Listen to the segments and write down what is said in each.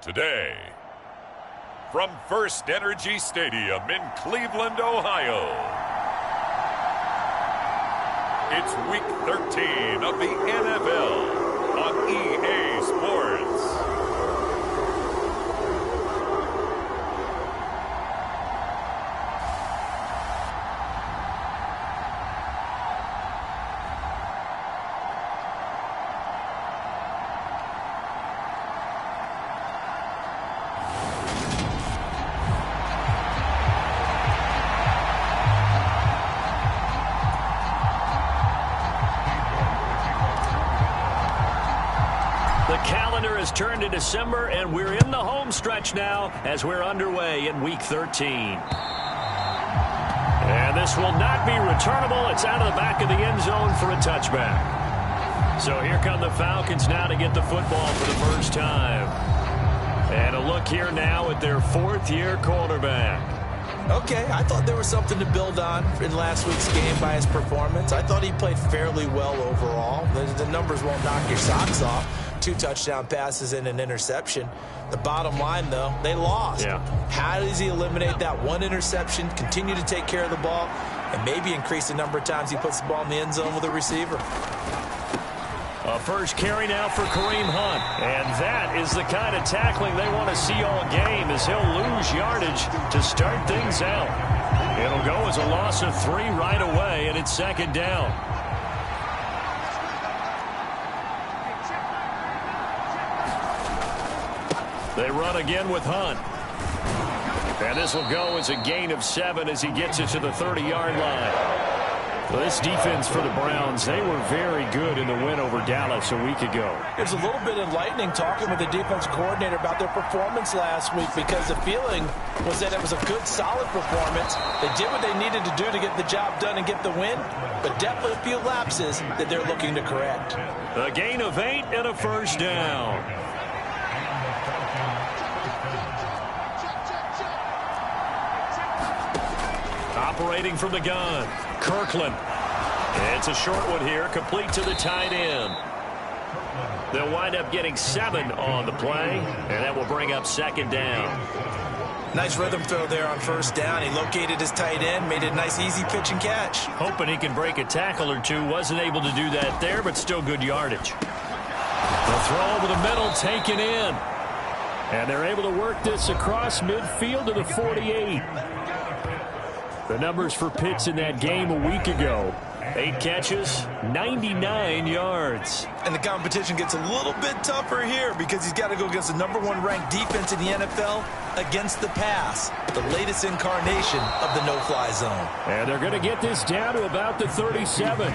Today, from First Energy Stadium in Cleveland, Ohio, it's Week 13 of the NFL on EA Sports. Turned to December, and we're in the home stretch now as we're underway in Week 13. And this will not be returnable. It's out of the back of the end zone for a touchback. So here come the Falcons now to get the football for the first time. And a look here now at their fourth-year quarterback. Okay, I thought there was something to build on in last week's game by his performance. I thought he played fairly well overall. The numbers won't knock your socks off. 2 touchdown passes and an interception. The bottom line, though, they lost. Yeah. How does he eliminate that one interception, continue to take care of the ball, and maybe increase the number of times he puts the ball in the end zone with a receiver? A first carry now for Kareem Hunt. And that is the kind of tackling they want to see all game, as he'll lose yardage to start things out. It'll go as a loss of 3 right away, and it's second down. They run again with Hunt. And this will go as a gain of 7 as he gets it to the 30-yard line. Well, this defense for the Browns, they were very good in the win over Dallas a week ago. It was a little bit enlightening talking with the defense coordinator about their performance last week, because the feeling was that it was a good, solid performance. They did what they needed to do to get the job done and get the win, but definitely a few lapses that they're looking to correct. A gain of 8 and a first down. Operating from the gun, Kirkland. It's a short one here, complete to the tight end. They'll wind up getting 7 on the play, and that will bring up second down. Nice rhythm throw there on first down. He located his tight end, made a nice easy pitch and catch. Hoping he can break a tackle or two. Wasn't able to do that there, but still good yardage. The throw over the middle, taken in. And they're able to work this across midfield to the 48. The numbers for Pitts in that game a week ago. 8 catches, 99 yards. And the competition gets a little bit tougher here, because he's got to go against the #1 ranked defense in the NFL against the pass. The latest incarnation of the no-fly zone. And they're going to get this down to about the 37.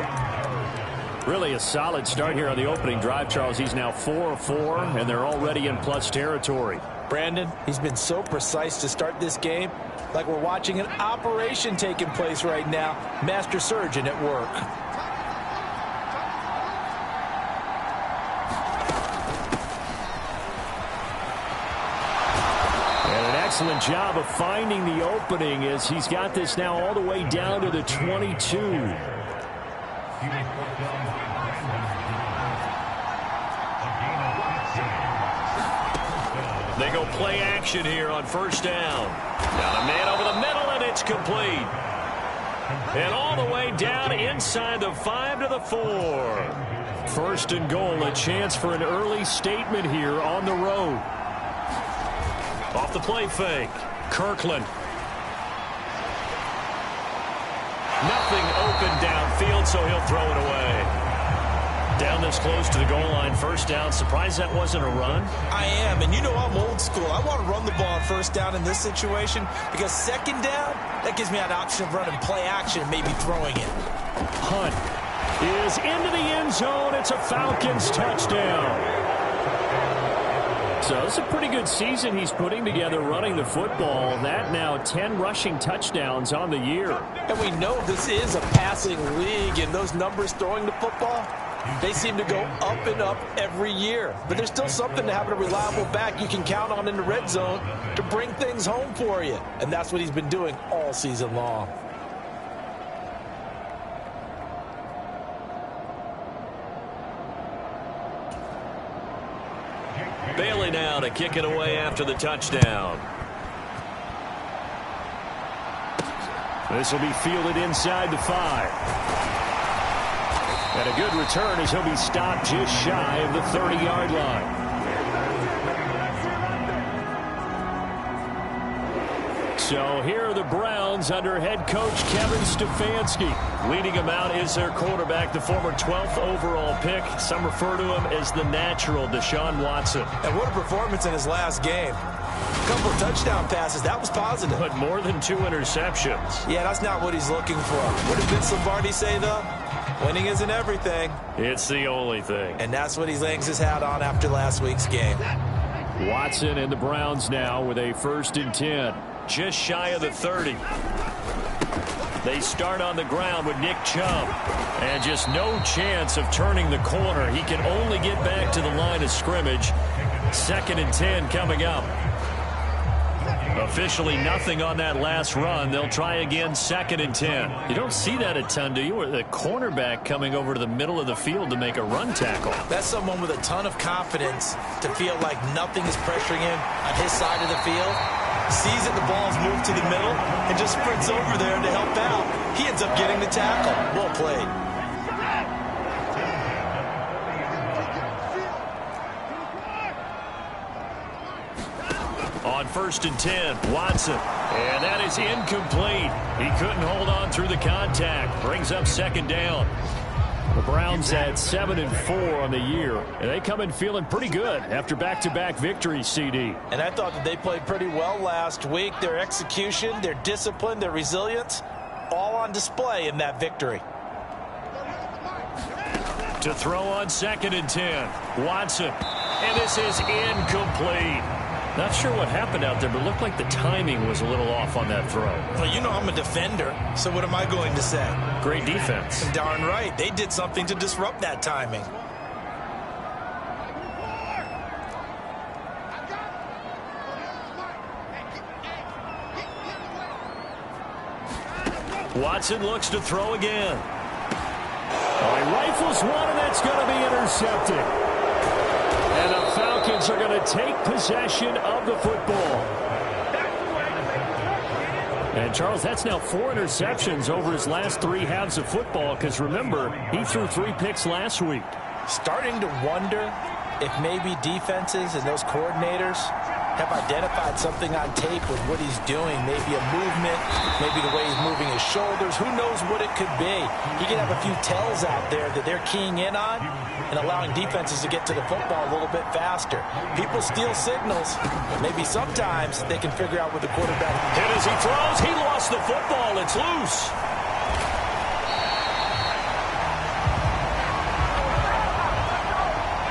Really a solid start here on the opening drive, Charles. He's now 4 of 4, and they're already in plus territory. Brandon, he's been so precise to start this game, like we're watching an operation taking place right now. Master surgeon at work. And an excellent job of finding the opening, as he's got this now all the way down to the 22. They go play action here on first down. Got a man over the middle, and it's complete. And all the way down inside the 5 to the 4. First and goal, a chance for an early statement here on the road. Off the play fake, Kirkland. Nothing open downfield, so he'll throw it away. Down this close to the goal line, first down. Surprised that wasn't a run? I am, and you know I'm old school. I want to run the ball on first down in this situation, because second down, that gives me an option of running play action and maybe throwing it. Hunt is into the end zone. It's a Falcons touchdown. So it's a pretty good season he's putting together running the football. That now 10 rushing touchdowns on the year. And we know this is a passing league, and those numbers throwing the football, they seem to go up and up every year. But there's still something to having a reliable back you can count on in the red zone to bring things home for you. And that's what he's been doing all season long. Bailey now to kick it away after the touchdown. This will be fielded inside the 5. And a good return as he'll be stopped just shy of the 30-yard line. So here are the Browns under head coach Kevin Stefanski. Leading them out is their quarterback, the former 12th overall pick. Some refer to him as the natural, Deshaun Watson. And what a performance in his last game. A couple of touchdown passes, that was positive. But more than 2 interceptions. Yeah, that's not what he's looking for. What did Vince Lombardi say, though? Winning isn't everything. It's the only thing. And that's what he hangs his hat on after last week's game. Watson and the Browns now with a 1st and 10. Just shy of the 30. They start on the ground with Nick Chubb. And just no chance of turning the corner. He can only get back to the line of scrimmage. 2nd and 10 coming up. Officially nothing on that last run. They'll try again 2nd and 10. You don't see that a ton, do you? Or the cornerback coming over to the middle of the field to make a run tackle. That's someone with a ton of confidence to feel like nothing is pressuring him on his side of the field. Sees that the ball's moved to the middle and just sprints over there to help out. He ends up getting the tackle. Well played. On 1st and 10, Watson. And that is incomplete. He couldn't hold on through the contact. Brings up 2nd down. The Browns had 7 and 4 on the year, and they come in feeling pretty good after back-to-back victories, CD. And I thought that they played pretty well last week. Their execution, their discipline, their resilience, all on display in that victory. To throw on 2nd and 10, Watson. And this is incomplete. Not sure what happened out there, but it looked like the timing was a little off on that throw. Well, you know I'm a defender, so what am I going to say? Great defense. Darn right. They did something to disrupt that timing. Watson looks to throw again. He rifles one, and that's going to be intercepted. And the Falcons are going to take possession of the football. And, Charles, that's now 4 interceptions over his last 3 halves of football because, remember, he threw 3 picks last week. Starting to wonder if maybe defenses and those coordinators have identified something on tape with what he's doing. Maybe a movement, maybe the way he's moving his shoulders. Who knows what it could be? He can have a few tells out there that they're keying in on and allowing defenses to get to the football a little bit faster. People steal signals. Maybe sometimes they can figure out what the quarterback... And as he throws, he lost the football. It's loose.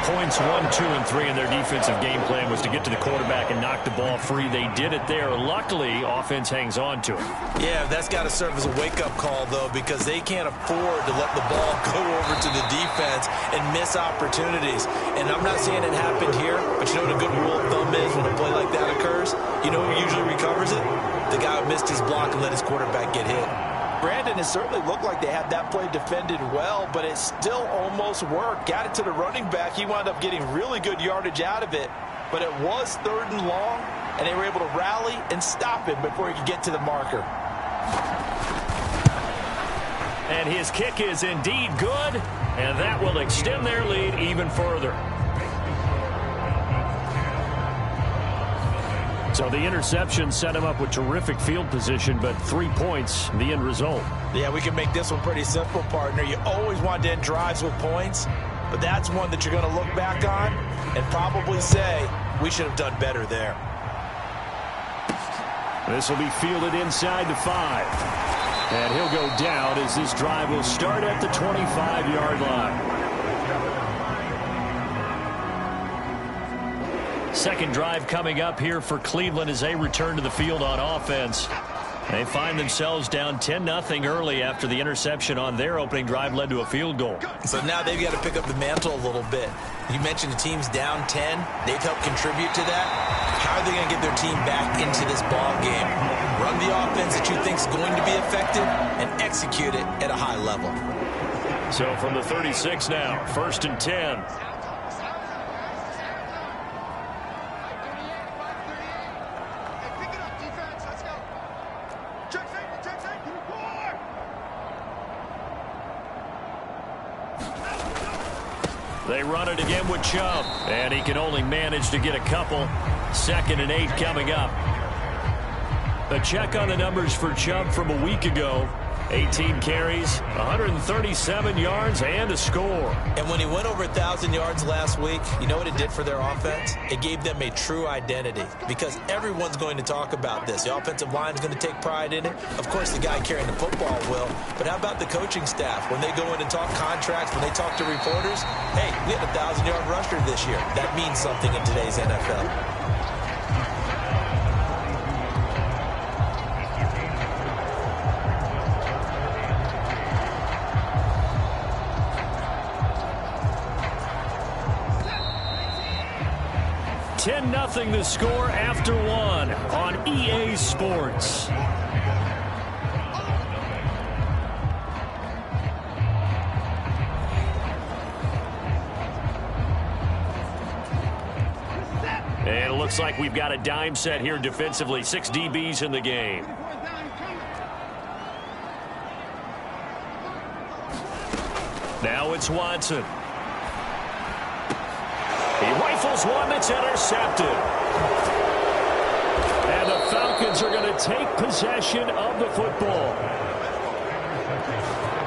Points 1, 2, and 3 in their defensive game plan was to get to the quarterback and knock the ball free. They did it there. Luckily, offense hangs on to it. Yeah, that's got to serve as a wake-up call, though, because they can't afford to let the ball go over to the defense and miss opportunities. And I'm not saying it happened here, but you know what a good rule of thumb is when a play like that occurs? You know who usually recovers it? The guy who missed his block and let his quarterback get hit. Brandon, it certainly looked like they had that play defended well, but it still almost worked. Got it to the running back. He wound up getting really good yardage out of it, but it was 3rd and long, and they were able to rally and stop him before he could get to the marker. And his kick is indeed good, and that will extend their lead even further. So the interception set him up with terrific field position, but 3 points, the end result. Yeah, we can make this one pretty simple, partner. You always want to end drives with points, but that's one that you're going to look back on and probably say, we should have done better there. This will be fielded inside the 5. And he'll go down as this drive will start at the 25-yard line. Second drive coming up here for Cleveland as they return to the field on offense. They find themselves down 10-0 early after the interception on their opening drive led to a field goal. So now they've got to pick up the mantle a little bit. You mentioned the team's down 10. They've helped contribute to that. How are they going to get their team back into this ball game? Run the offense that you think is going to be effective and execute it at a high level. So from the 36 now, 1st and 10. They run it again with Chubb, and he can only manage to get a couple. 2nd and 8 coming up. A check on the numbers for Chubb from a week ago. 18 carries, 137 yards, and a score. And when he went over 1,000 yards last week, you know what it did for their offense? It gave them a true identity because everyone's going to talk about this. The offensive line is going to take pride in it. Of course, the guy carrying the football will. But how about the coaching staff? When they go in and talk contracts, when they talk to reporters, hey, we had a 1,000-yard rusher this year. That means something in today's NFL. Nothing the score after 1 on EA Sports. And it looks like we've got a dime set here defensively. 6 DBs in the game. Now it's Watson. He rifles one that's intercepted. And the Falcons are going to take possession of the football.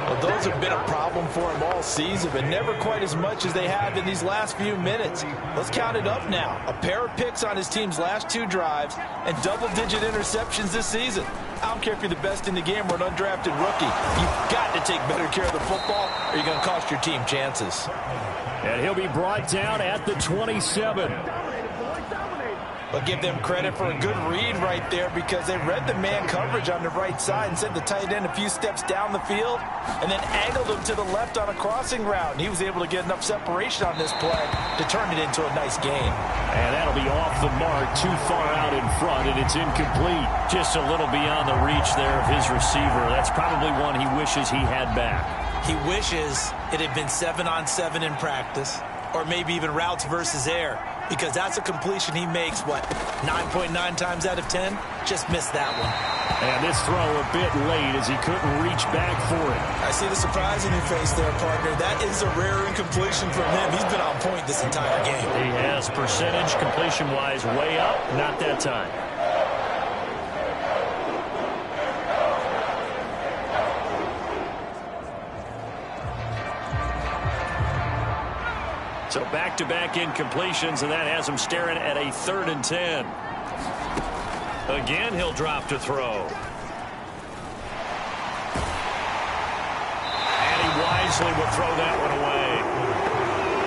Well, those have been a problem for him all season, but never quite as much as they have in these last few minutes. Let's count it up now. A pair of picks on his team's last 2 drives and double-digit interceptions this season. I don't care if you're the best in the game or an undrafted rookie. You've got to take better care of the football or you're going to cost your team chances. And he'll be brought down at the 27. But give them credit for a good read right there because they read the man coverage on the right side and sent the tight end a few steps down the field and then angled him to the left on a crossing route. And he was able to get enough separation on this play to turn it into a nice game. And that'll be off the mark, too far out in front, and it's incomplete. Just a little beyond the reach there of his receiver. That's probably one he wishes he had back. He wishes it had been 7-on-7 in practice or maybe even routes versus air because that's a completion he makes, 9.9 times out of 10? Just missed that one. And this throw a bit late as he couldn't reach back for it. I see the surprise in your face there, partner. That is a rare incompletion from him. He's been on point this entire game. He has percentage completion-wise way up, not that time. So back-to-back incompletions, and that has him staring at a 3rd and 10. Again, he'll drop to throw. And he wisely will throw that one away.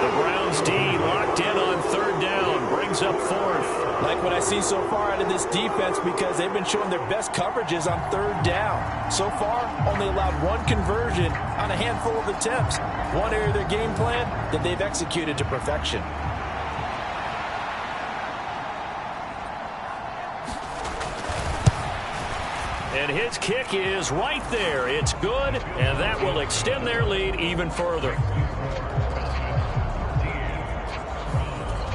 The Browns D locked in on 3rd down, brings up 4th. Like what I see so far out of this defense because they've been showing their best coverages on 3rd down. So far, only allowed 1 conversion on a handful of attempts. One area of their game plan that they've executed to perfection. And his kick is right there. It's good, and that will extend their lead even further.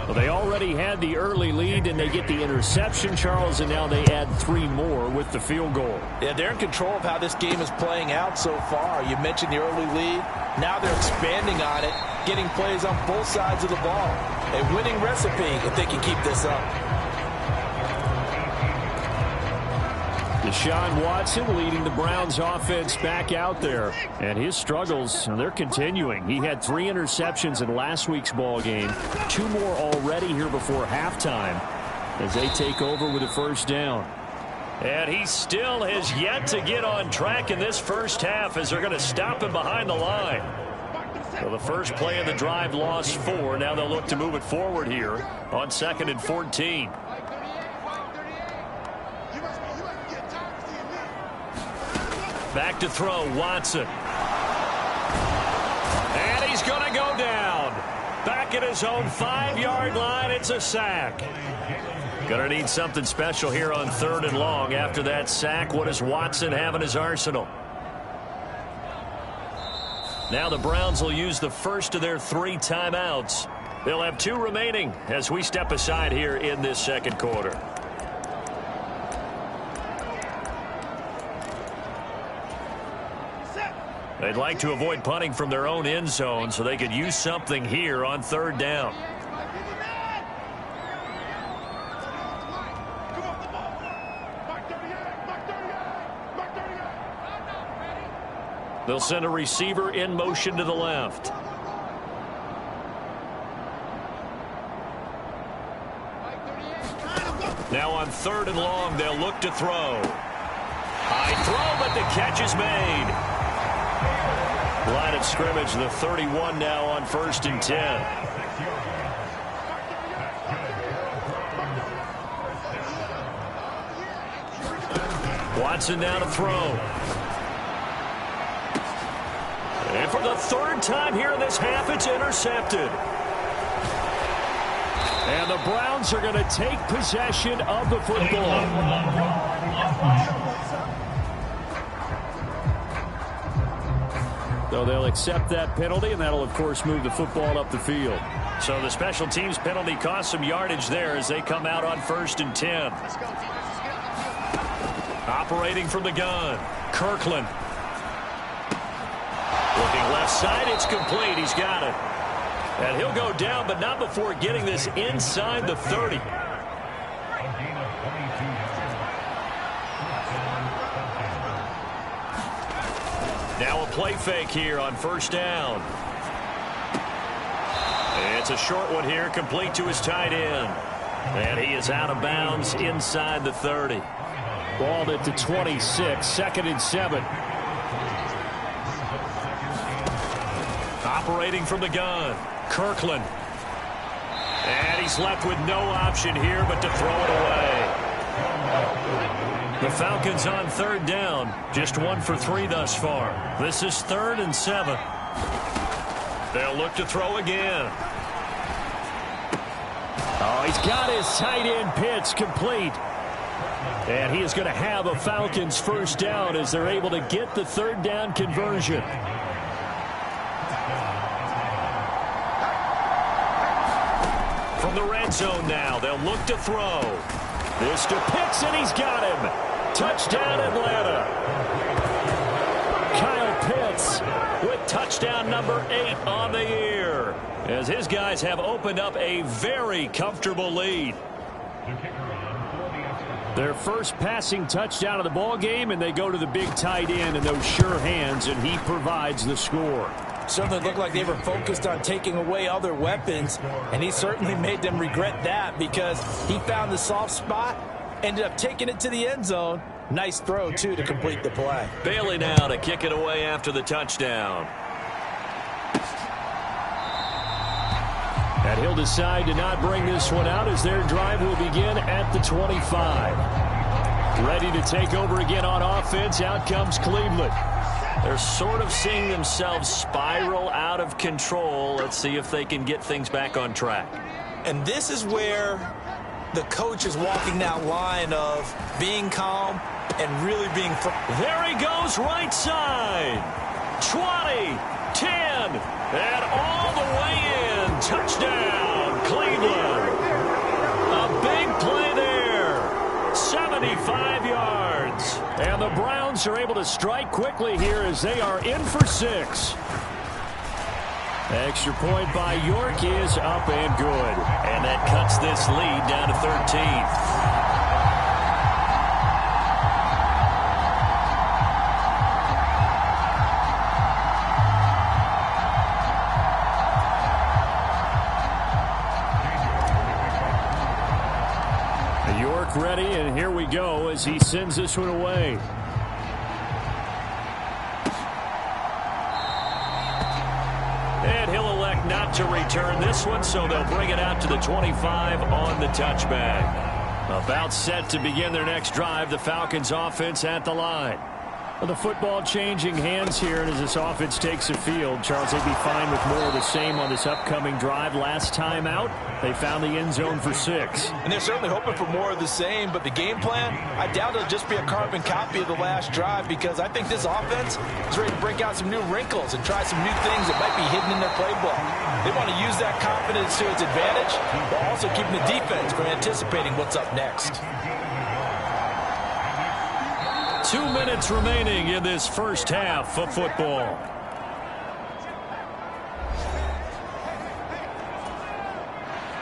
Well, they already had the early lead, and they get the interception, Charles, and now they add 3 more with the field goal. Yeah, they're in control of how this game is playing out so far. You mentioned the early lead. Now they're expanding on it, getting plays on both sides of the ball. A winning recipe if they can keep this up. Deshaun Watson leading the Browns offense back out there. And his struggles, they're continuing. He had 3 interceptions in last week's ball game. 2 more already here before halftime as they take over with a 1st down. And he still has yet to get on track in this first half as they're going to stop him behind the line. So the first play of the drive lost 4. Now they'll look to move it forward here on 2nd and 14. Back to throw, Watson. And he's going to go down. Back at his own 5-yard line, it's a sack. Going to need something special here on 3rd and long. After that sack, what does Watson have in his arsenal? Now the Browns will use the first of their 3 timeouts. They'll have 2 remaining as we step aside here in this 2nd quarter. They'd like to avoid punting from their own end zone so they could use something here on third down. They'll send a receiver in motion to the left. Now on third and long, they'll look to throw. High throw, but the catch is made. Line of scrimmage, the 31 now on 1st and 10. Watson now to throw. And for the third time here in this half, it's intercepted. And the Browns are going to take possession of the football. So they'll accept that penalty, and that'll, of course, move the football up the field. So the special teams penalty cost some yardage there as they come out on 1st and 10. Operating from the gun, Kirkland. Looking left side, it's complete. He's got it. And he'll go down, but not before getting this inside the 30. Now a play fake here on 1st down. It's a short one here, complete to his tight end. And he is out of bounds inside the 30. Balled at the 26, 2nd and 7. Operating from the gun, Kirkland. And he's left with no option here but to throw it away. The Falcons on 3rd down, just 1 for 3 thus far. This is 3rd and 7. They'll look to throw again. Oh, he's got his tight end pitch complete. And he is going to have a Falcons 1st down as they're able to get the 3rd down conversion. From the red zone now, they'll look to throw. This to Pitts, and he's got him. Touchdown, Atlanta. Kyle Pitts with touchdown number 8 on the year, as his guys have opened up a very comfortable lead. Their first passing touchdown of the ball game, and they go to the big tight end in those sure hands, and he provides the score. Certainly looked like they were focused on taking away other weapons, and he certainly made them regret that because he found the soft spot, ended up taking it to the end zone. Nice throw, too, to complete the play. Bailey now to kick it away after the touchdown. And he'll decide to not bring this one out as their drive will begin at the 25. Ready to take over again on offense. Out comes Cleveland. They're sort of seeing themselves spiral out of control. Let's see if they can get things back on track. And this is where the coach is walking that line of being calm and really being... There he goes, right side. 20, 10, and all the way in. Touchdown, Cleveland. A big play there. 75 yards. And the Browns are able to strike quickly here as they are in for 6. Extra point by York is up and good. And that cuts this lead down to 13. York ready, and here we go as he sends this one away. And he'll elect not to return this one, so they'll bring it out to the 25 on the touchback. About set to begin their next drive, the Falcons offense at the line. Well, the football changing hands here, and as this offense takes the field, Charles, they'd be fine with more of the same on this upcoming drive. Last time out, they found the end zone for 6. And they're certainly hoping for more of the same, but the game plan, I doubt it'll just be a carbon copy of the last drive because I think this offense is ready to break out some new wrinkles and try some new things that might be hidden in their playbook. They want to use that confidence to its advantage, while also keeping the defense from anticipating what's up next. 2 minutes remaining in this first half of football.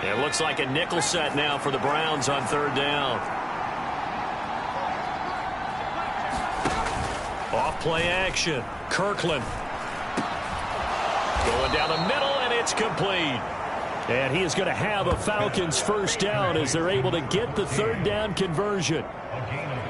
It looks like a nickel set now for the Browns on third down. Off play action. Kirkland. Going down the middle, and it's complete. And he is going to have a Falcons first down as they're able to get the third down conversion.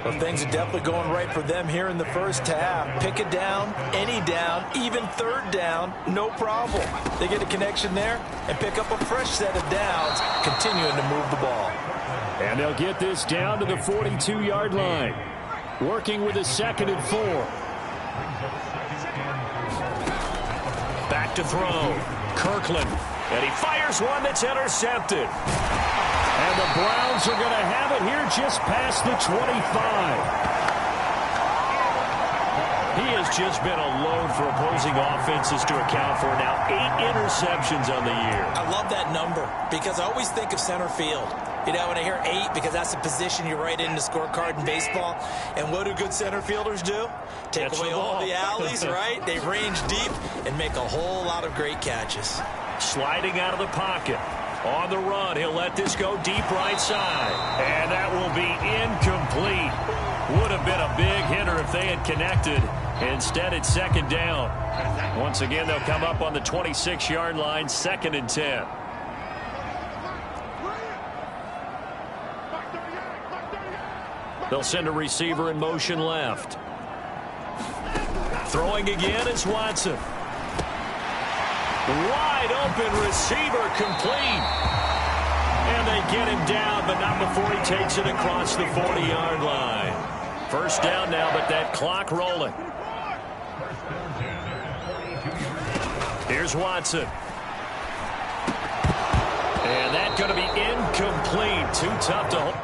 Well, things are definitely going right for them here in the first half. Pick it down, any down, even third down, no problem. They get a connection there and pick up a fresh set of downs, continuing to move the ball. And they'll get this down to the 42-yard line. Working with a 2nd and 4. Back to throw. Kirkland. And he fires one that's intercepted. And the Browns are going to have it here just past the 25. He has just been a load for opposing offenses to account for now. 8 interceptions on the year. I love that number because I always think of center field. You know, when I hear 8, because that's the position you write in the scorecard in baseball. And what do good center fielders do? Take away all the alleys, right? They range deep and make a whole lot of great catches. Sliding out of the pocket. On the run, he'll let this go deep right side. And that will be incomplete. Would have been a big hitter if they had connected. Instead, it's 2nd down. Once again, they'll come up on the 26-yard line, 2nd and 10. They'll send a receiver in motion left. Throwing again is Watson. Wide open receiver complete. And they get him down, but not before he takes it across the 40-yard line. First down now, but that clock rolling. Here's Watson. And that's going to be incomplete. Too tough to hold.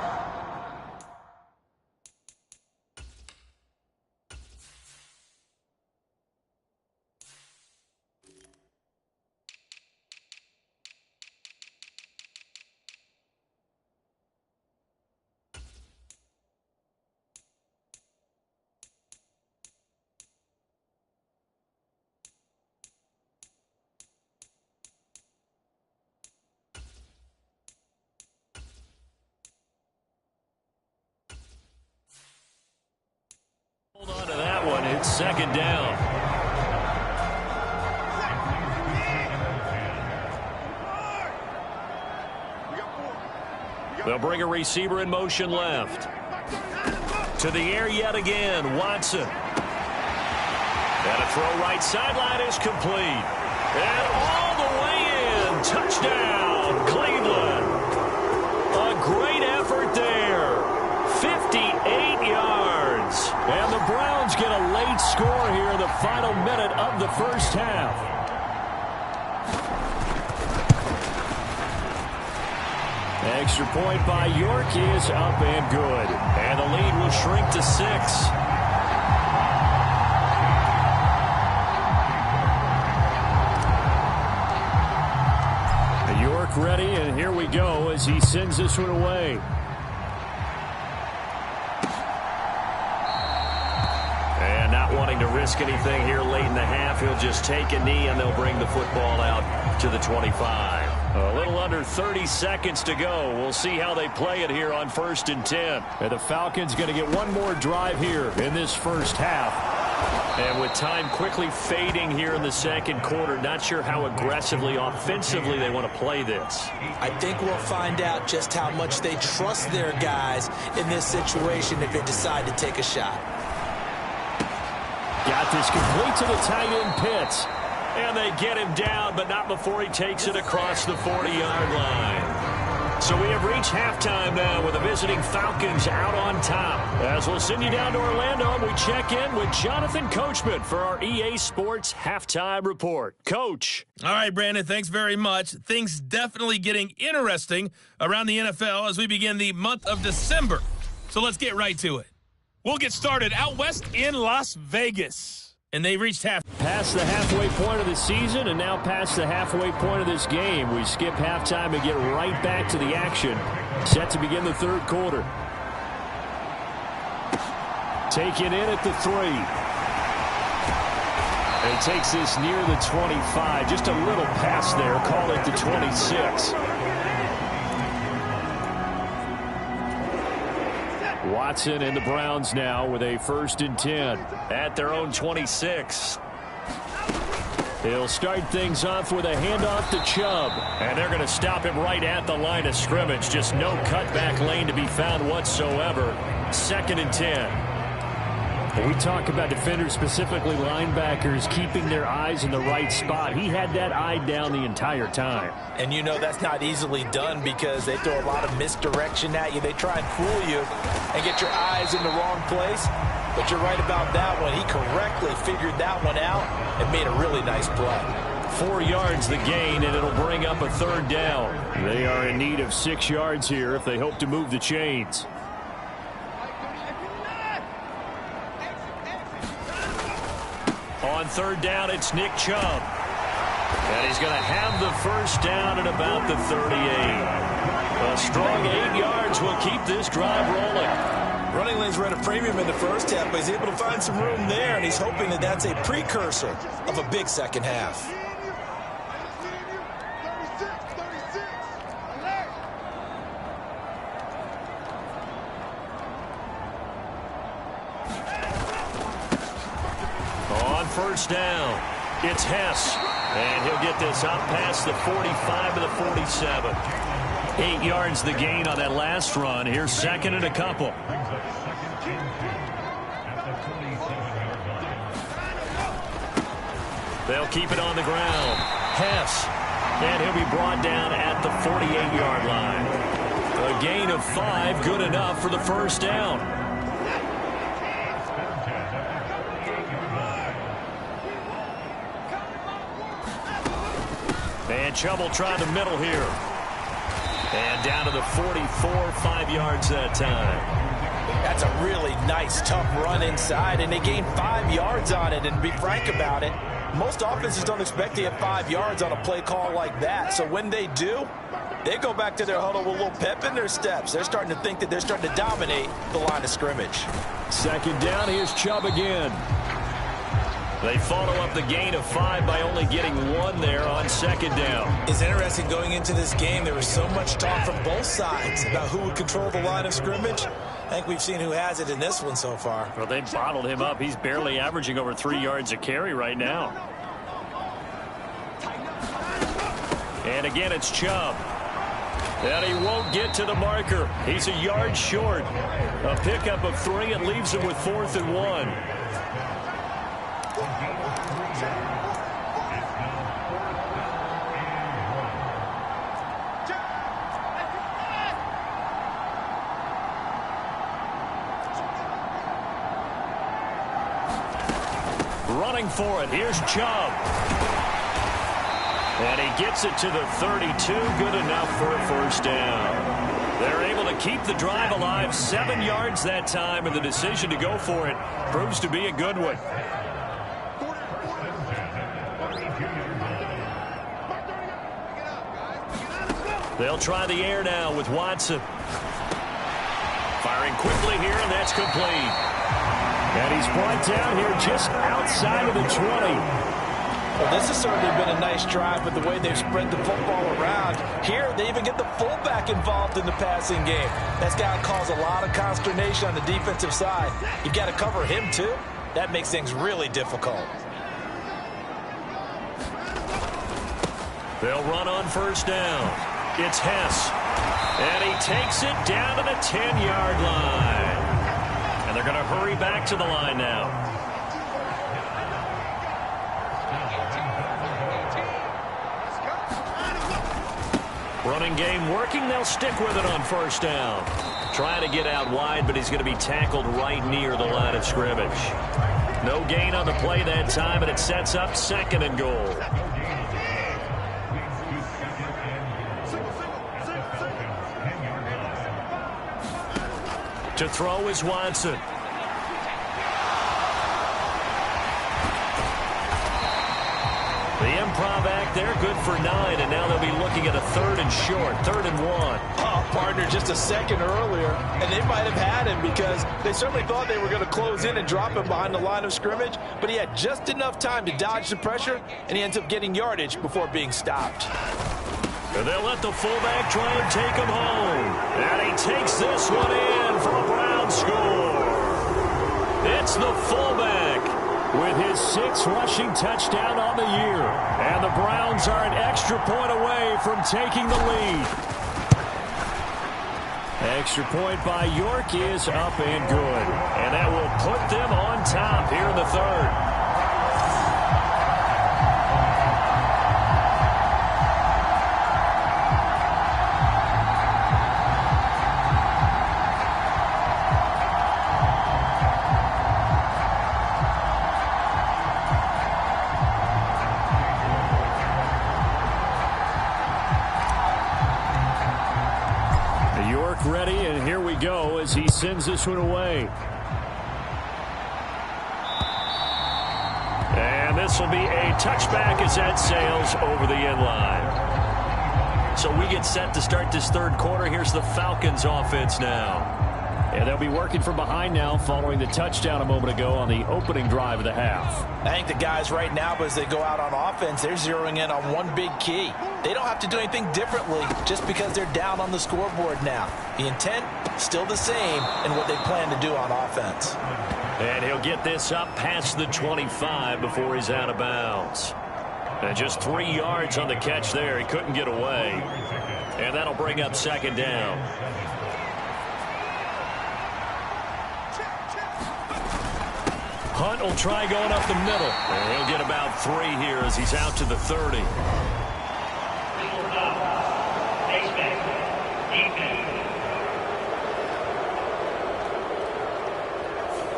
Hold on to that one. It's 2nd down. They'll bring a receiver in motion left. To the air yet again. Watson. And a throw right sideline is complete. And all the way in. Touchdown, Cleveland. A great effort there. 58 yards. And the Browns get a late score here in the final minute of the first half. Extra point by York is up and good. And the lead will shrink to 6. York ready, and here we go as he sends this one away. And not wanting to risk anything here late in the half, he'll just take a knee, and they'll bring the football out to the 25. A little under 30 seconds to go. We'll see how they play it here on 1st and 10. And the Falcons going to get one more drive here in this first half. And with time quickly fading here in the second quarter, not sure how aggressively, offensively they want to play this. I think we'll find out just how much they trust their guys in this situation if they decide to take a shot. Got this complete to the tight end Pitts. And they get him down, but not before he takes it across the 40-yard line. So we have reached halftime now with the visiting Falcons out on top. As we'll send you down to Orlando, we check in with Jonathan Coachman for our EA Sports Halftime Report. Coach. All right, Brandon, thanks very much. Things definitely getting interesting around the NFL as we begin the month of December. So let's get right to it. We'll get started out west in Las Vegas. And they reached past the halfway point of the season and now past the halfway point of this game. We skip halftime and get right back to the action. Set to begin the third quarter. Taken in at the 3. And he takes this near the 25. Just a little pass there. Call it the 26. Watson and the Browns now with a 1st and 10 at their own 26. He'll start things off with a handoff to Chubb. And they're going to stop him right at the line of scrimmage. Just no cutback lane to be found whatsoever. 2nd and 10. When we talk about defenders, specifically linebackers, keeping their eyes in the right spot, he had that eye down the entire time. And you know that's not easily done because they throw a lot of misdirection at you. They try and fool you and get your eyes in the wrong place. But you're right about that one. He correctly figured that one out and made a really nice play. 4 yards the gain, and it'll bring up a 3rd down. They are in need of 6 yards here if they hope to move the chains. On 3rd down, it's Nick Chubb. And he's going to have the 1st down at about the 38. A strong 8 yards will keep this drive rolling. Running lanes were at a premium in the first half, but he's able to find some room there, and he's hoping that that's a precursor of a big second half. On 1st down, it's Hess. And he'll get this out past the 45 to the 47. 8 yards the gain on that last run. Here's 2nd and a couple. They'll keep it on the ground. Hess. And he'll be brought down at the 48-yard line. A gain of 5, good enough for the 1st down. And Chubb will try the middle here. And down to the 44, 5 yards that time. That's a really nice, tough run inside, and they gained 5 yards on it. And to be frank about it, most offenses don't expect to get 5 yards on a play call like that. So when they do, they go back to their huddle with a little pep in their steps. They're starting to think that they're starting to dominate the line of scrimmage. 2nd down, here's Chubb again. They follow up the gain of 5 by only getting 1 there on 2nd down. It's interesting going into this game. There was so much talk from both sides about who would control the line of scrimmage. I think we've seen who has it in this one so far. Well, they bottled him up. He's barely averaging over 3 yards a carry right now. And again, it's Chubb. And he won't get to the marker. He's a yard short. A pickup of 3. It leaves him with 4th and 1. Running for it. Here's Chubb. And he gets it to the 32. Good enough for a 1st down. They're able to keep the drive alive. 7 yards that time, and the decision to go for it proves to be a good one. They'll try the air now with Watson. Firing quickly here, and that's complete. And he's brought down here just outside of the 20. Well, this has certainly been a nice drive, but the way they've spread the football around. Here, they even get the fullback involved in the passing game. That's got to cause a lot of consternation on the defensive side. You've got to cover him, too. That makes things really difficult. They'll run on 1st down. It's Hess. And he takes it down to the 10-yard line. And they're going to hurry back to the line now. Running game working. They'll stick with it on 1st down. Trying to get out wide, but he's going to be tackled right near the line of scrimmage. No gain on the play that time, and it sets up 2nd and goal. To throw is Watson. The improv act there, good for 9, and now they'll be looking at a 3rd and short, 3rd and 1. off partner just a second earlier, and they might have had him because they certainly thought they were going to close in and drop him behind the line of scrimmage, but he had just enough time to dodge the pressure, and he ends up getting yardage before being stopped. And they'll let the fullback try and take him home. And he takes this one in for a Brown score. It's the fullback with his 6th rushing touchdown on the year. And the Browns are an extra point away from taking the lead. Extra point by York is up and good. And that will put them on top here in the 3rd. Ready, and here we go as he sends this one away. And this will be a touchback as that sails over the end line. So we get set to start this 3rd quarter. Here's the Falcons offense now. And they'll be working from behind now following the touchdown a moment ago on the opening drive of the half. I think the guys right now, as they go out on offense, they're zeroing in on one big key. They don't have to do anything differently just because they're down on the scoreboard now. The intent, still the same in what they plan to do on offense. And he'll get this up past the 25 before he's out of bounds. And just 3 yards on the catch there. He couldn't get away. And that'll bring up 2nd down. Hunt will try going up the middle. And he'll get about 3 here as he's out to the 30.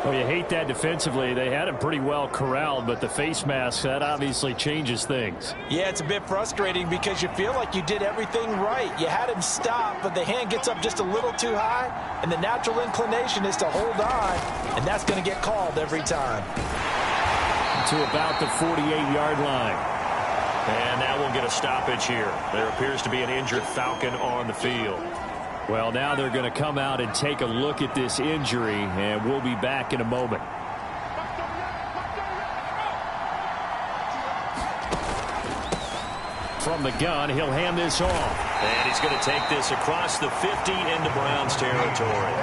Well, you hate that defensively. They had him pretty well corralled, but the face mask, that obviously changes things. Yeah, it's a bit frustrating because you feel like you did everything right. You had him stop, but the hand gets up just a little too high, and the natural inclination is to hold on, and that's going to get called every time. To about the 48-yard line. And now we'll get a stoppage here. There appears to be an injured Falcon on the field. Well, now they're going to come out and take a look at this injury, and we'll be back in a moment. From the gun, he'll hand this off. And he's going to take this across the 50 into Browns territory.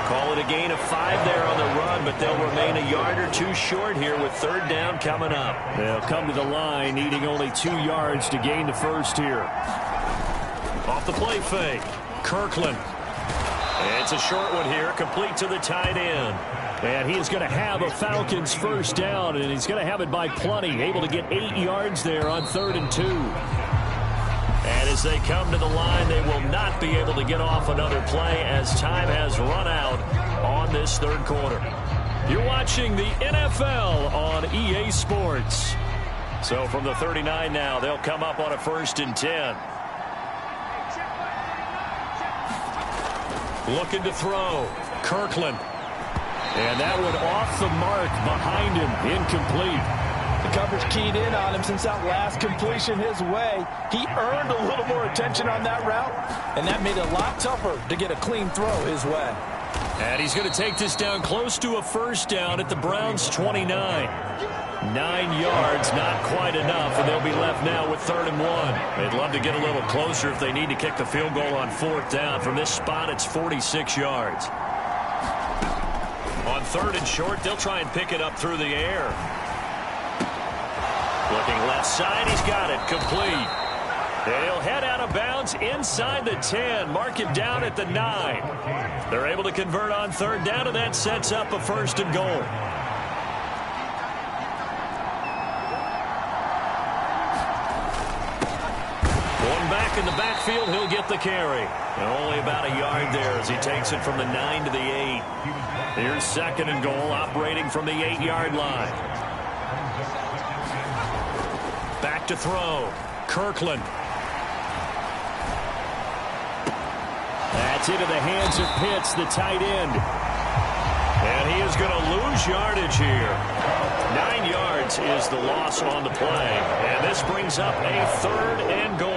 Call it a gain of 5 there on the run, but they'll remain a yard or 2 short here with 3rd down coming up. They'll come to the line, needing only 2 yards to gain the 1st here. Off the play fake. Kirkland. It's a short one here, complete to the tight end. And he is going to have a Falcons 1st down, and he's going to have it by plenty, able to get 8 yards there on 3rd and 2. And as they come to the line, they will not be able to get off another play as time has run out on this 3rd quarter. You're watching the NFL on EA Sports. So from the 39 now, they'll come up on a 1st and 10. Looking to throw. Kirkland. And that one off the mark behind him. Incomplete. The coverage keyed in on him since that last completion his way. He earned a little more attention on that route, and that made it a lot tougher to get a clean throw his way. And he's going to take this down close to a 1st down at the Browns' 29. 9 yards, not quite enough, and they'll be left now with 3rd and 1. They'd love to get a little closer if they need to kick the field goal on 4th down. From this spot, it's 46 yards. On 3rd and short, they'll try and pick it up through the air. Looking left side, he's got it, complete. He'll head out of bounds inside the 10, mark him down at the 9. They're able to convert on 3rd down, and that sets up a 1st and goal. One back in the backfield, he'll get the carry. And only about a yard there as he takes it from the 9 to the 8. Here's 2nd and goal, operating from the 8-yard line. Back to throw. Kirkland. That's into the hands of Pitts, the tight end. And he is going to lose yardage here. 9 yards is the loss on the play. And this brings up a 3rd and goal.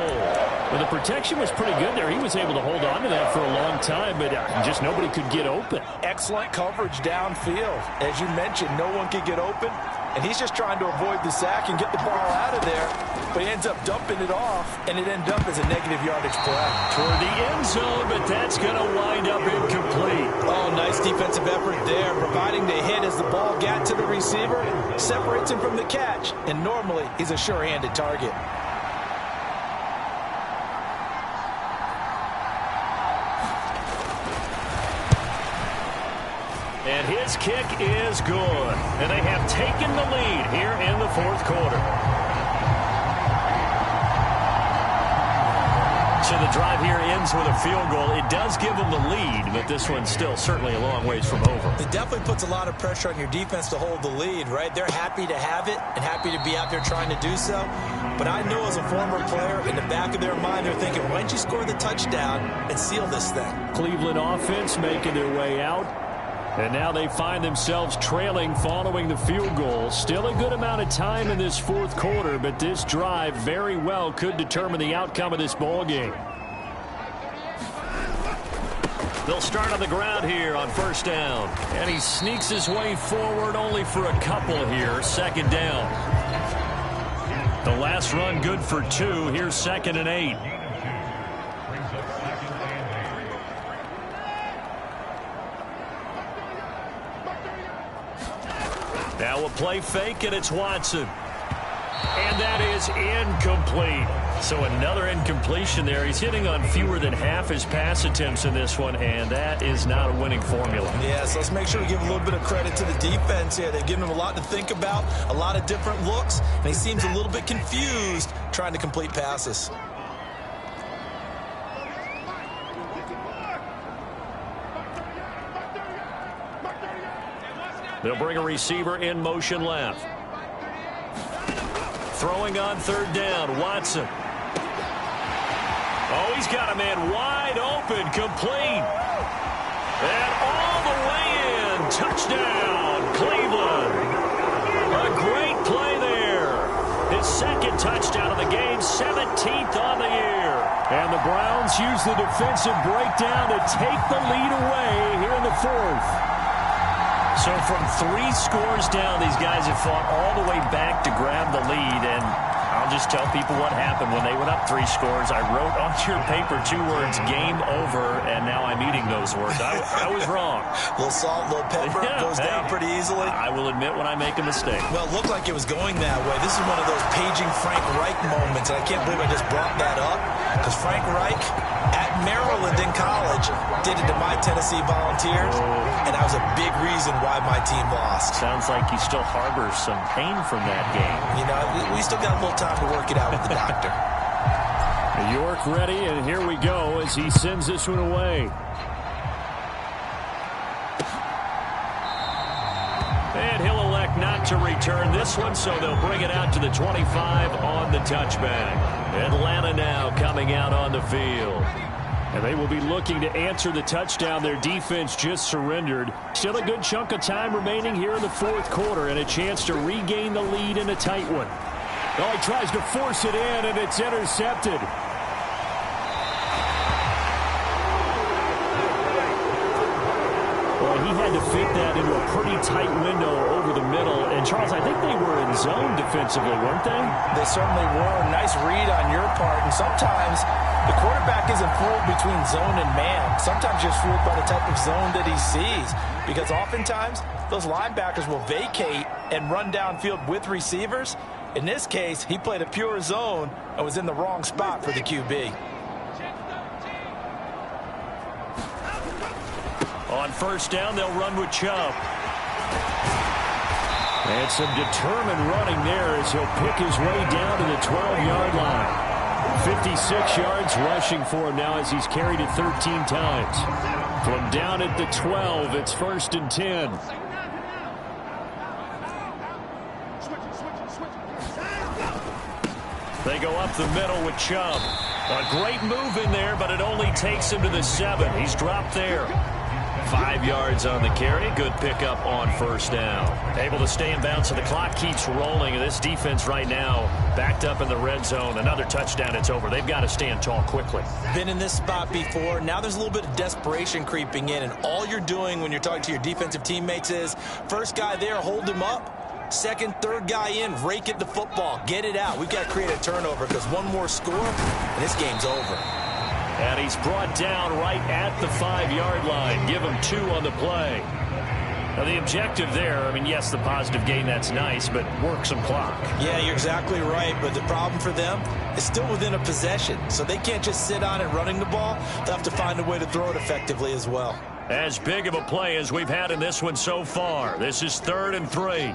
Well, the protection was pretty good there. He was able to hold on to that for a long time, but just nobody could get open. Excellent coverage downfield. As you mentioned, no one could get open, and he's just trying to avoid the sack and get the ball out of there, but he ends up dumping it off, and it ends up as a negative yardage play. Toward the end zone, but that's going to wind up incomplete. Oh, nice defensive effort there, providing the hit as the ball got to the receiver, separates him from the catch, and normally he's a sure-handed target. And his kick is good. And they have taken the lead here in the fourth quarter. So the drive here ends with a field goal. It does give them the lead, but this one's still certainly a long ways from over. It definitely puts a lot of pressure on your defense to hold the lead, right? They're happy to have it and happy to be out there trying to do so. But I know as a former player, in the back of their mind, they're thinking, why don't you score the touchdown and seal this thing? Cleveland offense making their way out. And now they find themselves trailing following the field goal. Still a good amount of time in this fourth quarter, but this drive very well could determine the outcome of this ball game. They'll start on the ground here on first down. And he sneaks his way forward only for a couple here. Second down. The last run good for 2. Here's 2nd and 8. Now a play fake, and it's Watson. And that is incomplete. So another incompletion there. He's hitting on fewer than half his pass attempts in this one, and that is not a winning formula. Yeah, so let's make sure we give a little bit of credit to the defense here. They've given him a lot to think about, a lot of different looks, and he seems a little bit confused trying to complete passes. They'll bring a receiver in motion left. Throwing on third down, Watson. Oh, he's got a man wide open, complete. And all the way in, touchdown, Cleveland. A great play there. His second touchdown of the game, 17th on the year. And the Browns use the defensive breakdown to take the lead away here in the fourth. So from 3 scores down, these guys have fought all the way back to grab the lead. And I'll just tell people what happened when they went up 3 scores. I wrote on your paper 2 words, game over, and now I'm eating those words. I was wrong. A little salt, a little pepper, goes down pretty easily. I will admit when I make a mistake. Well, it looked like it was going that way. This is one of those paging Frank Reich moments, and I can't believe I just brought that up, because Frank Reich at Maryland in college did it to my Tennessee Volunteers, and that was a big reason why my team lost. Sounds like he still harbors some pain from that game. You know, we still got a little time to work it out with the doctor. York ready, and here we go as he sends this one away. And he'll elect not to return this one, so they'll bring it out to the 25 on the touchback. Atlanta now coming out on the field. And they will be looking to answer the touchdown their defense just surrendered. Still a good chunk of time remaining here in the fourth quarter and a chance to regain the lead in a tight one. Oh, he tries to force it in, and it's intercepted. Well, he had to fit that into a pretty tight window over the middle. And, Charles, I think they were in zone defensively, weren't they? They certainly were. Nice read on your part. And sometimes the quarterback isn't fooled between zone and man. Sometimes you're fooled by the type of zone that he sees. Because oftentimes, those linebackers will vacate and run downfield with receivers. In this case, he played a pure zone and was in the wrong spot for the QB. On first down, they'll run with Chubb. And some determined running there as he'll pick his way down to the 12-yard line. 56 yards rushing for him now as he's carried it 13 times. From down at the 12, it's 1st and 10. They go up the middle with Chubb. A great move in there, but it only takes him to the 7. He's dropped there. 5 yards on the carry. Good pickup on first down. Able to stay in bounds, so the clock keeps rolling. And this defense right now backed up in the red zone. Another touchdown, it's over. They've got to stand tall quickly. Been in this spot before. Now there's a little bit of desperation creeping in. And all you're doing when you're talking to your defensive teammates is, first guy there, hold him up. Second, third guy in, rake at the football. Get it out. We've got to create a turnover because one more score, and this game's over. And he's brought down right at the 5-yard line. Give him 2 on the play. Now, the objective there, I mean, yes, the positive gain, that's nice, but work some clock. Yeah, you're exactly right, but the problem for them is still within a possession, so they can't just sit on it running the ball. They'll have to find a way to throw it effectively as well. As big of a play as we've had in this one so far. This is 3rd and 3.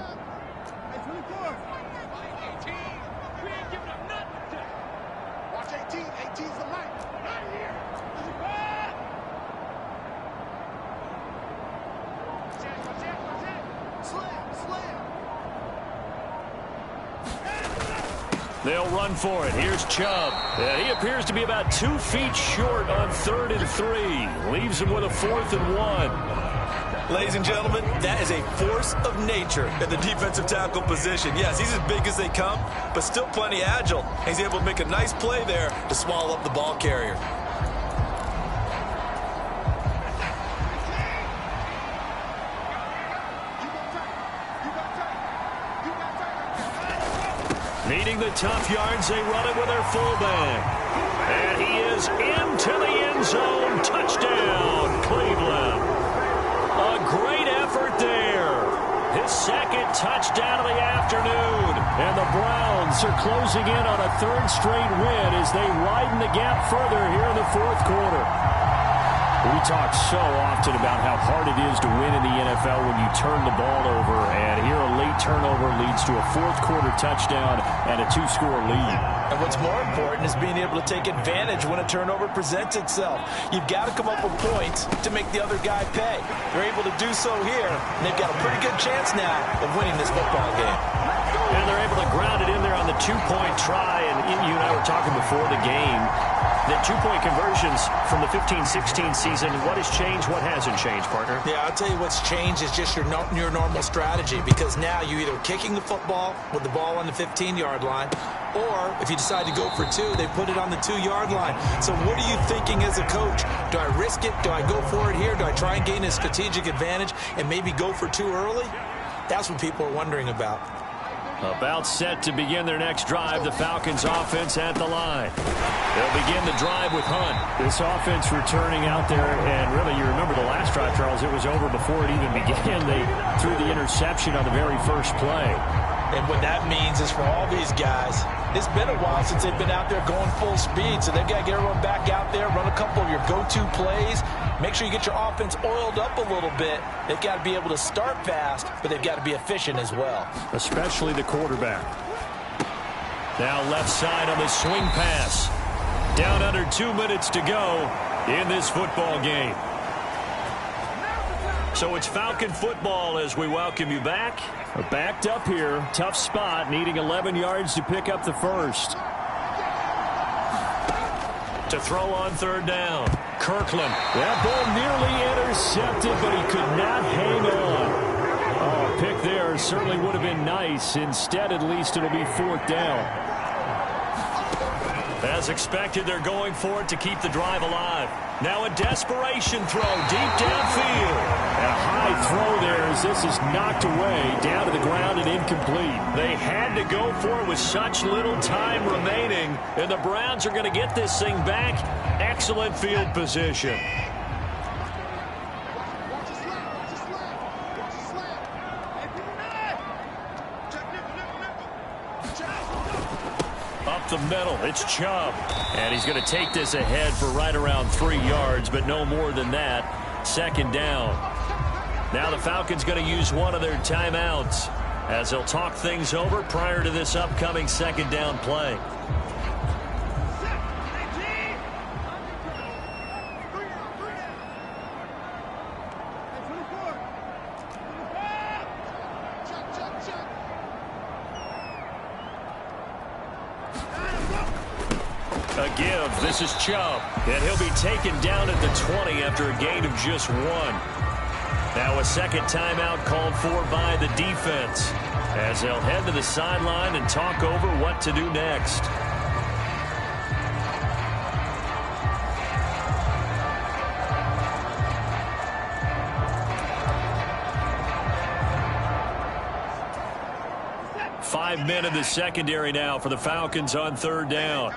They'll run for it. Here's Chubb. And he appears to be about 2 feet short on 3rd and 3. Leaves him with a 4th and 1. Ladies and gentlemen, that is a force of nature at the defensive tackle position. Yes, he's as big as they come, but still plenty agile. He's able to make a nice play there to swallow up the ball carrier. Needing the tough yards, they run it with their fullback. And he is into the end zone. Touchdown, Cleveland. A great effort there. His 2nd touchdown of the afternoon. And the Browns are closing in on a 3rd straight win as they widen the gap further here in the 4th quarter. We talk so often about how hard it is to win in the NFL when you turn the ball over, and here a late turnover leads to a 4th quarter touchdown and a 2-score lead. And what's more important is being able to take advantage when a turnover presents itself. You've got to come up with points to make the other guy pay. They're able to do so here, and they've got a pretty good chance now of winning this football game. And they're able to ground it in there on the 2-point try, and you and I were talking before the game. The 2-point conversions from the 15-16 season, what has changed, what hasn't changed, partner? Yeah, I'll tell you what's changed is just your normal strategy, because now you're either kicking the football with the ball on the 15-yard line, or if you decide to go for 2, they put it on the 2-yard line. So what are you thinking as a coach? Do I risk it? Do I go for it here? Do I try and gain a strategic advantage and maybe go for 2 early? That's what people are wondering about. About set to begin their next drive, the Falcons offense at the line. They'll begin the drive with Hunt. This offense returning out there, and really you remember the last drive, Charles, it was over before it even began. They threw the interception on the very first play. And what that means is for all these guys, it's been a while since they've been out there going full speed, so they've got to get everyone back out there, run a couple of your go-to plays, make sure you get your offense oiled up a little bit. They've got to be able to start fast, but they've got to be efficient as well. Especially the quarterback. Now left side on the swing pass. Down under 2 minutes to go in this football game. So it's Falcon football as we welcome you back. We're backed up here. Tough spot, needing 11 yards to pick up the first. To throw on 3rd down. Kirkland. That ball nearly intercepted, but he could not hang on. Oh, a pick there certainly would have been nice. Instead, at least, it'll be 4th down. As expected, they're going for it to keep the drive alive. Now a desperation throw deep downfield. And a high throw there as this is knocked away down to the ground and incomplete. They had to go for it with such little time remaining. And the Browns are going to get this thing back. Excellent field position. The middle, it's Chubb, and he's going to take this ahead for right around 3 yards, but no more than that. 2nd down. Now the Falcons going to use one of their timeouts as they'll talk things over prior to this upcoming 2nd down play. A give. This is Chubb. And he'll be taken down at the 20 after a gain of just 1. Now a second timeout called for by the defense as they'll head to the sideline and talk over what to do next. Five men in the secondary now for the Falcons on third down.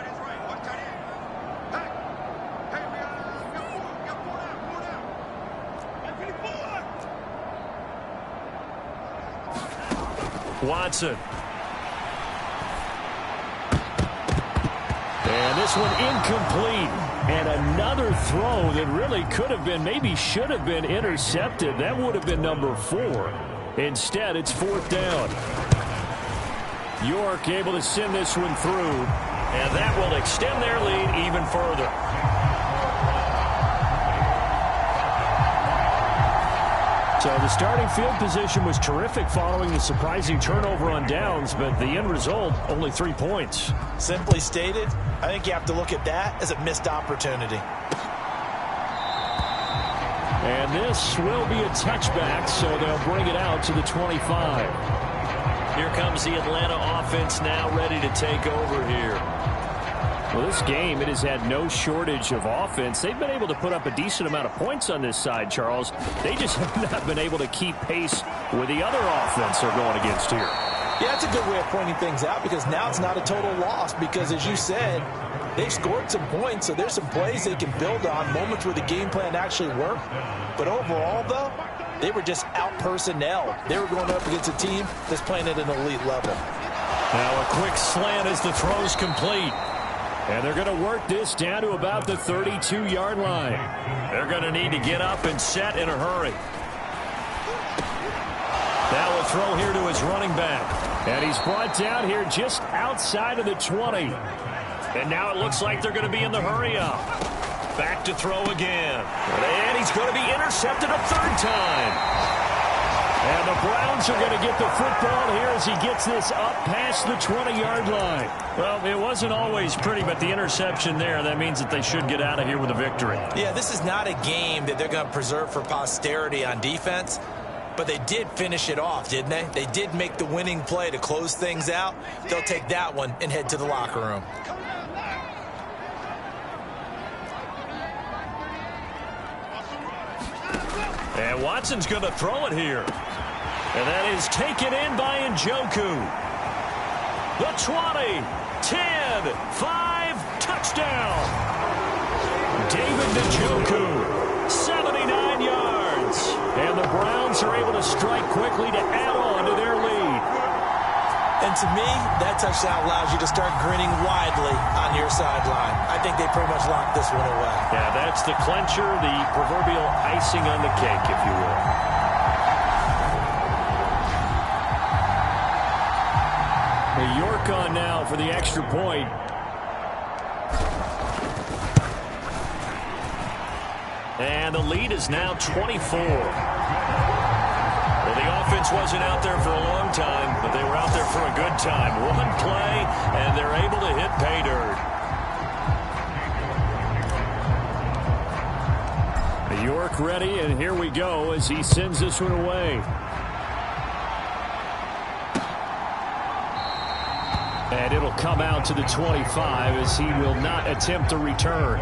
Watson. And this one incomplete. And another throw that really could have been, maybe should have been intercepted. That would have been number 4. Instead, it's fourth down. York able to send this one through. And that will extend their lead even further. So the starting field position was terrific following the surprising turnover on downs, but the end result, only 3 points. Simply stated, I think you have to look at that as a missed opportunity. And this will be a touchback, so they'll bring it out to the 25. Here comes the Atlanta offense now ready to take over here. Well, this game, it has had no shortage of offense. They've been able to put up a decent amount of points on this side, Charles. They just have not been able to keep pace with the other offense they're going against here. Yeah, that's a good way of pointing things out because now it's not a total loss because, as you said, they've scored some points, so there's some plays they can build on, moments where the game plan actually worked. But overall, though, they were just out-personnel. They were going up against a team that's playing at an elite level. Now a quick slant as the throw's complete. And they're going to work this down to about the 32-yard line. They're going to need to get up and set in a hurry. Now a throw here to his running back. And he's brought down here just outside of the 20. And now it looks like they're going to be in the hurry up. Back to throw again. And he's going to be intercepted a third time. And the Browns are going to get the football here as he gets this up past the 20-yard line. Well, it wasn't always pretty, but the interception there, that means that they should get out of here with a victory. Yeah, this is not a game that they're going to preserve for posterity on defense, but they did finish it off, didn't they? They did make the winning play to close things out. They'll take that one and head to the locker room. And Watson's going to throw it here. And that is taken in by Njoku. The 20, 10, 5, touchdown. David Njoku, 79 yards. And the Browns are able to strike quickly to add on to their lead. And to me, that touchdown allows you to start grinning widely on your sideline. I think they pretty much locked this one away. Yeah, that's the clincher, the proverbial icing on the cake, if you will. York on now for the extra point. And the lead is now 24. Well, the offense wasn't out there for a long time, but they were out there for a good time. One play, and they're able to hit pay dirt. York ready, and here we go as he sends this one away. And it'll come out to the 25 as he will not attempt to return.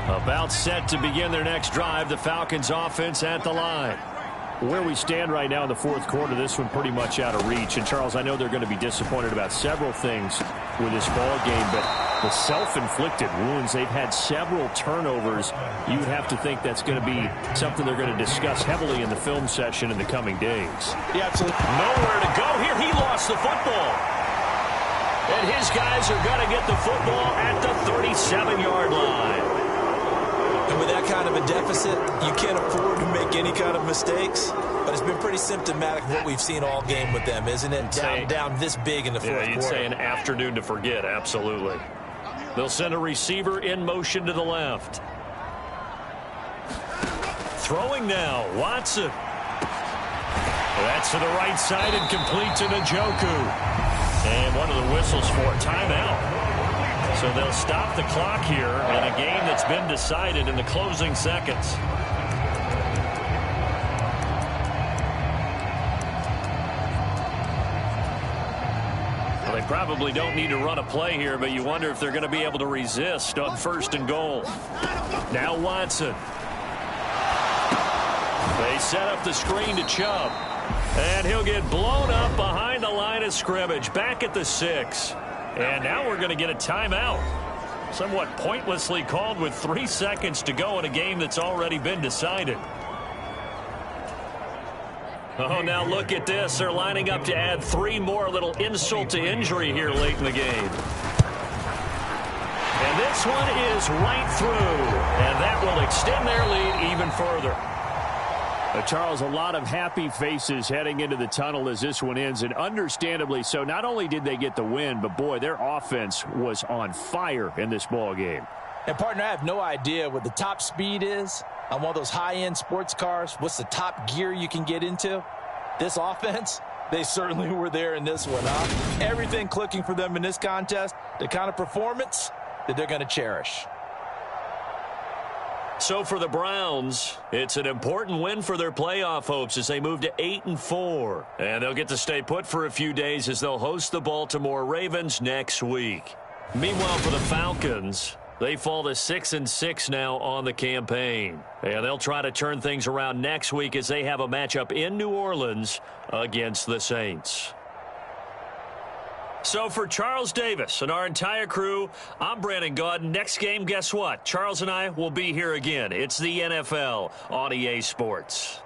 About set to begin their next drive, the Falcons offense at the line. Where we stand right now in the fourth quarter, this one pretty much out of reach. And, Charles, I know they're going to be disappointed about several things with this ball game, but the self-inflicted wounds, they've had several turnovers. You would have to think that's going to be something they're going to discuss heavily in the film session in the coming days. Yeah, absolutely. Nowhere to go here. He lost the football. And his guys are going to get the football at the 37-yard line. And with that kind of a deficit, you can't afford to make any kind of mistakes. But it's been pretty symptomatic of what we've seen all game with them, isn't it? Down this big in the fourth quarter. You'd say an afternoon to forget, absolutely. They'll send a receiver in motion to the left. Throwing now, Watson. That's to the right side and complete to Njoku. And one of the whistles for a timeout. So they'll stop the clock here in a game that's been decided in the closing seconds. Well, they probably don't need to run a play here, but you wonder if they're going to be able to resist on 1st and goal. Now Watson. They set up the screen to Chubb. And he'll get blown up behind the line of scrimmage, back at the 6. And now we're going to get a timeout. Somewhat pointlessly called with 3 seconds to go in a game that's already been decided. Oh, now look at this. They're lining up to add 3 more, little insult to injury here late in the game. And this one is right through. And that will extend their lead even further. Charles, a lot of happy faces heading into the tunnel as this one ends, and understandably so. Not only did they get the win, but, boy, their offense was on fire in this ball game. And, partner, I have no idea what the top speed is on one of those high-end sports cars. What's the top gear you can get into? This offense, they certainly were there in this one, huh? Everything clicking for them in this contest, the kind of performance that they're going to cherish. So for the Browns, it's an important win for their playoff hopes as they move to 8-4. And they'll get to stay put for a few days as they'll host the Baltimore Ravens next week. Meanwhile, for the Falcons, they fall to 6-6 now on the campaign. And they'll try to turn things around next week as they have a matchup in New Orleans against the Saints. So for Charles Davis and our entire crew, I'm Brandon Gaudin. Next game, guess what? Charles and I will be here again. It's the NFL on EA Sports.